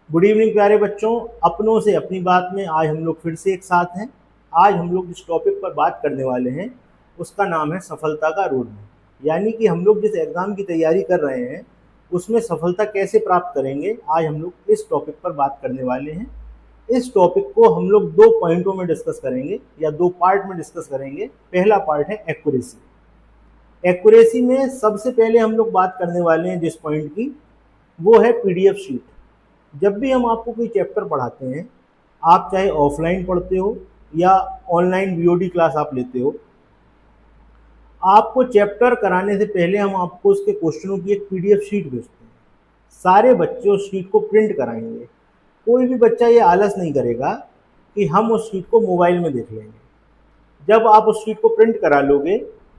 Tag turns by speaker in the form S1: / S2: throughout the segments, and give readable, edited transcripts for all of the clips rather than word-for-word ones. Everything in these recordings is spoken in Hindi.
S1: गुड इवनिंग प्यारे बच्चों। अपनों से अपनी बात में आज हम लोग फिर से एक साथ हैं। आज हम लोग जिस टॉपिक पर बात करने वाले हैं उसका नाम है सफलता का रोड मैप। यानी कि हम लोग जिस एग्ज़ाम की तैयारी कर रहे हैं उसमें सफलता कैसे प्राप्त करेंगे, आज हम लोग इस टॉपिक पर बात करने वाले हैं। इस टॉपिक को हम लोग दो पॉइंटों में डिस्कस करेंगे या दो पार्ट में डिस्कस करेंगे। पहला पार्ट है एक्यूरेसी। एक्यूरेसी में सबसे पहले हम लोग बात करने वाले हैं जिस पॉइंट की, वो है पीडीएफ शीट। जब भी हम आपको कोई चैप्टर पढ़ाते हैं, आप चाहे ऑफलाइन पढ़ते हो या ऑनलाइन वीओडी क्लास आप लेते हो, आपको चैप्टर कराने से पहले हम आपको उसके क्वेश्चनों की एक पीडीएफ शीट भेजते हैं। सारे बच्चे उस शीट को प्रिंट कराएंगे। कोई भी बच्चा ये आलस नहीं करेगा कि हम उस शीट को मोबाइल में देख लेंगे। जब आप उस शीट को प्रिंट करा लोगे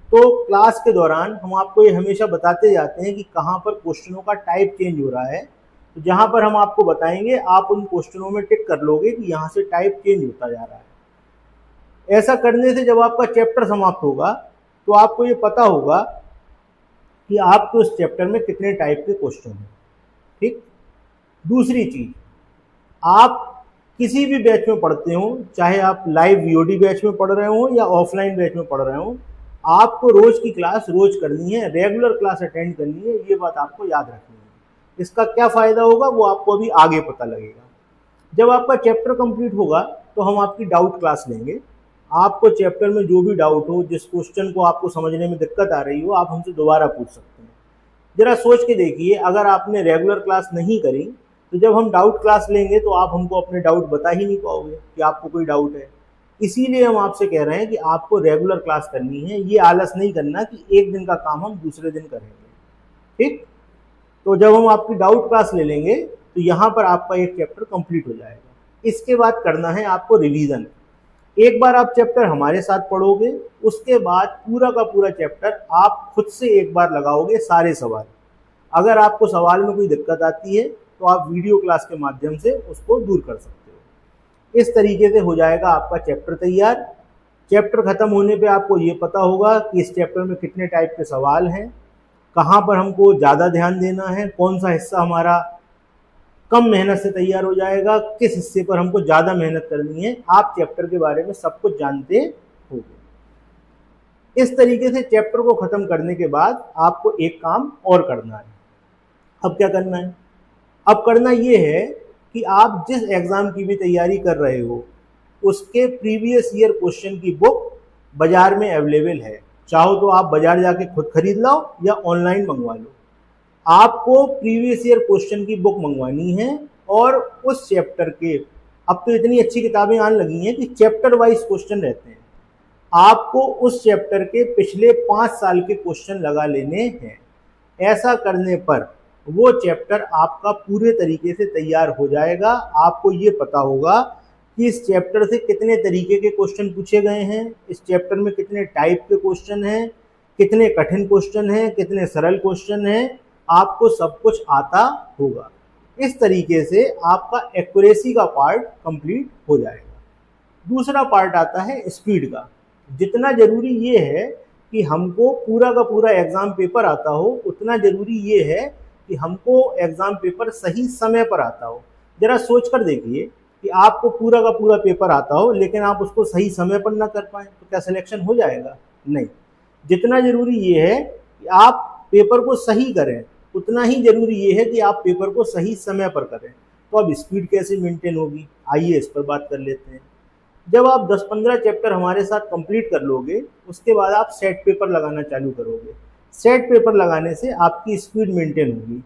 S1: तो क्लास के दौरान हम आपको ये हमेशा बताते जाते हैं कि कहाँ पर क्वेश्चनों का टाइप चेंज हो रहा है। तो जहाँ पर हम आपको बताएंगे, आप उन क्वेश्चनों में टिक कर लोगे कि यहाँ से टाइप चेंज होता जा रहा है। ऐसा करने से जब आपका चैप्टर समाप्त होगा तो आपको ये पता होगा कि आपके उस चैप्टर में कितने टाइप के क्वेश्चन हैं। ठीक। दूसरी चीज, आप किसी भी बैच में पढ़ते हो, चाहे आप लाइव वीओडी बैच में पढ़ रहे हो या ऑफलाइन बैच में पढ़ रहे हो, आपको रोज की क्लास रोज करनी है, रेगुलर क्लास अटेंड करनी है। ये बात आपको याद रखनी है। इसका क्या फायदा होगा वो आपको अभी आगे पता लगेगा। जब आपका चैप्टर कंप्लीट होगा तो हम आपकी डाउट क्लास लेंगे। आपको चैप्टर में जो भी डाउट हो, जिस क्वेश्चन को आपको समझने में दिक्कत आ रही हो, आप हमसे दोबारा पूछ सकते हैं। जरा सोच के देखिए, अगर आपने रेगुलर क्लास नहीं करी तो जब हम डाउट क्लास लेंगे तो आप हमको अपने डाउट बता ही नहीं पाओगे कि आपको कोई डाउट है। इसीलिए हम आपसे कह रहे हैं कि आपको रेगुलर क्लास करनी है। ये आलस नहीं करना कि एक दिन का काम हम दूसरे दिन करेंगे। ठीक। तो जब हम आपकी डाउट क्लास ले लेंगे तो यहाँ पर आपका एक चैप्टर कंप्लीट हो जाएगा। इसके बाद करना है आपको रिवीजन। एक बार आप चैप्टर हमारे साथ पढ़ोगे, उसके बाद पूरा का पूरा चैप्टर आप खुद से एक बार लगाओगे सारे सवाल। अगर आपको सवाल में कोई दिक्कत आती है तो आप वीडियो क्लास के माध्यम से उसको दूर कर सकते हो। इस तरीके से हो जाएगा आपका चैप्टर तैयार। चैप्टर खत्म होने पे आपको ये पता होगा कि इस चैप्टर में कितने टाइप के सवाल हैं, कहाँ पर हमको ज़्यादा ध्यान देना है, कौन सा हिस्सा हमारा कम मेहनत से तैयार हो जाएगा, किस हिस्से पर हमको ज़्यादा मेहनत करनी है। आप चैप्टर के बारे में सब कुछ जानते होंगे। इस तरीके से चैप्टर को ख़त्म करने के बाद आपको एक काम और करना है। अब क्या करना है? अब करना ये है कि आप जिस एग्ज़ाम की भी तैयारी कर रहे हो उसके प्रीवियस ईयर क्वेश्चन की बुक बाज़ार में अवेलेबल है। चाहो तो आप बाज़ार जाके खुद खरीद लो या ऑनलाइन मंगवा लो। आपको प्रीवियस ईयर क्वेश्चन की बुक मंगवानी है और उस चैप्टर के, अब तो इतनी अच्छी किताबें आने लगी हैं कि चैप्टर वाइज क्वेश्चन रहते हैं। आपको उस चैप्टर के पिछले 5 साल के क्वेश्चन लगा लेने हैं। ऐसा करने पर वो चैप्टर आपका पूरे तरीके से तैयार हो जाएगा। आपको ये पता होगा कि इस चैप्टर से कितने तरीके के क्वेश्चन पूछे गए हैं, इस चैप्टर में कितने टाइप के क्वेश्चन हैं, कितने कठिन क्वेश्चन हैं, कितने सरल क्वेश्चन हैं, आपको सब कुछ आता होगा। इस तरीके से आपका एक्यूरेसी का पार्ट कंप्लीट हो जाएगा। दूसरा पार्ट आता है स्पीड का। जितना जरूरी ये है कि हमको पूरा का पूरा एग्जाम पेपर आता हो, उतना जरूरी ये है कि हमको एग्जाम पेपर सही समय पर आता हो। जरा सोच कर देखिए कि आपको पूरा का पूरा पेपर आता हो लेकिन आप उसको सही समय पर ना कर पाए तो क्या सिलेक्शन हो जाएगा? नहीं। जितना जरूरी ये है कि आप पेपर को सही करें, उतना ही जरूरी ये है कि आप पेपर को सही समय पर करें। तो अब स्पीड कैसे मेंटेन होगी, आइए इस पर बात कर लेते हैं। जब आप 10-15 चैप्टर हमारे साथ कंप्लीट कर लोगे उसके बाद आप सेट पेपर लगाना चालू करोगे। सेट पेपर लगाने से आपकी स्पीड मेंटेन होगी।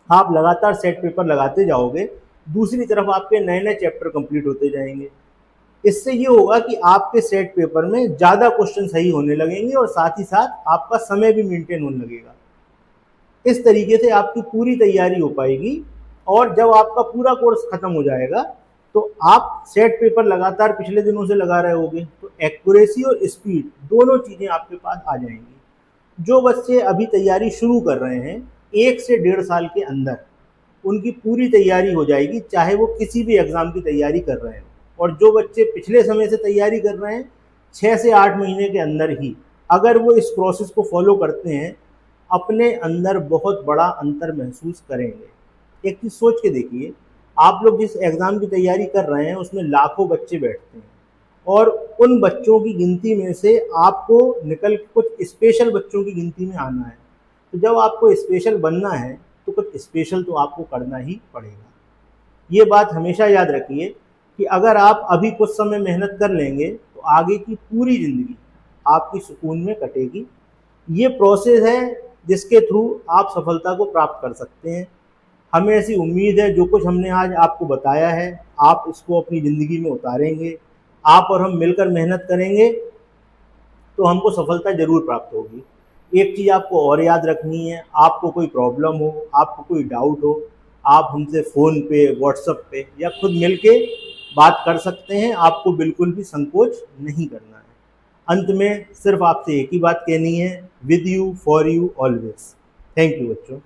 S1: आप लगातार सेट पेपर लगाते जाओगे, दूसरी तरफ आपके नए नए चैप्टर कंप्लीट होते जाएंगे। इससे ये होगा कि आपके सेट पेपर में ज़्यादा क्वेश्चन सही होने लगेंगे और साथ ही साथ आपका समय भी मेंटेन होने लगेगा। इस तरीके से आपकी पूरी तैयारी हो पाएगी और जब आपका पूरा कोर्स खत्म हो जाएगा तो आप सेट पेपर लगातार पिछले दिनों से लगा रहे होगे, तो एक्यूरेसी और स्पीड दोनों चीज़ें आपके पास आ जाएंगी। जो बच्चे अभी तैयारी शुरू कर रहे हैं, 1 से 1.5 साल के अंदर उनकी पूरी तैयारी हो जाएगी, चाहे वो किसी भी एग्ज़ाम की तैयारी कर रहे हैं। और जो बच्चे पिछले समय से तैयारी कर रहे हैं, 6 से 8 महीने के अंदर ही अगर वो इस प्रोसेस को फॉलो करते हैं, अपने अंदर बहुत बड़ा अंतर महसूस करेंगे। एक चीज़ सोच के देखिए, आप लोग जिस एग्ज़ाम की तैयारी कर रहे हैं उसमें लाखों बच्चे बैठते हैं और उन बच्चों की गिनती में से आपको निकल के कुछ स्पेशल बच्चों की गिनती में आना है। तो जब आपको स्पेशल बनना है तो कुछ स्पेशल तो आपको करना ही पड़ेगा। ये बात हमेशा याद रखिए कि अगर आप अभी कुछ समय मेहनत कर लेंगे तो आगे की पूरी ज़िंदगी आपकी सुकून में कटेगी। ये प्रोसेस है जिसके थ्रू आप सफलता को प्राप्त कर सकते हैं। हमें ऐसी उम्मीद है जो कुछ हमने आज आपको बताया है आप इसको अपनी ज़िंदगी में उतारेंगे। आप और हम मिलकर मेहनत करेंगे तो हमको सफलता ज़रूर प्राप्त होगी। एक चीज़ आपको और याद रखनी है, आपको कोई प्रॉब्लम हो, आपको कोई डाउट हो, आप हमसे फ़ोन पे, व्हाट्सएप पे या खुद मिल के बात कर सकते हैं। आपको बिल्कुल भी संकोच नहीं करना है। अंत में सिर्फ आपसे एक ही बात कहनी है, with you, for you, always. Thank you बच्चों।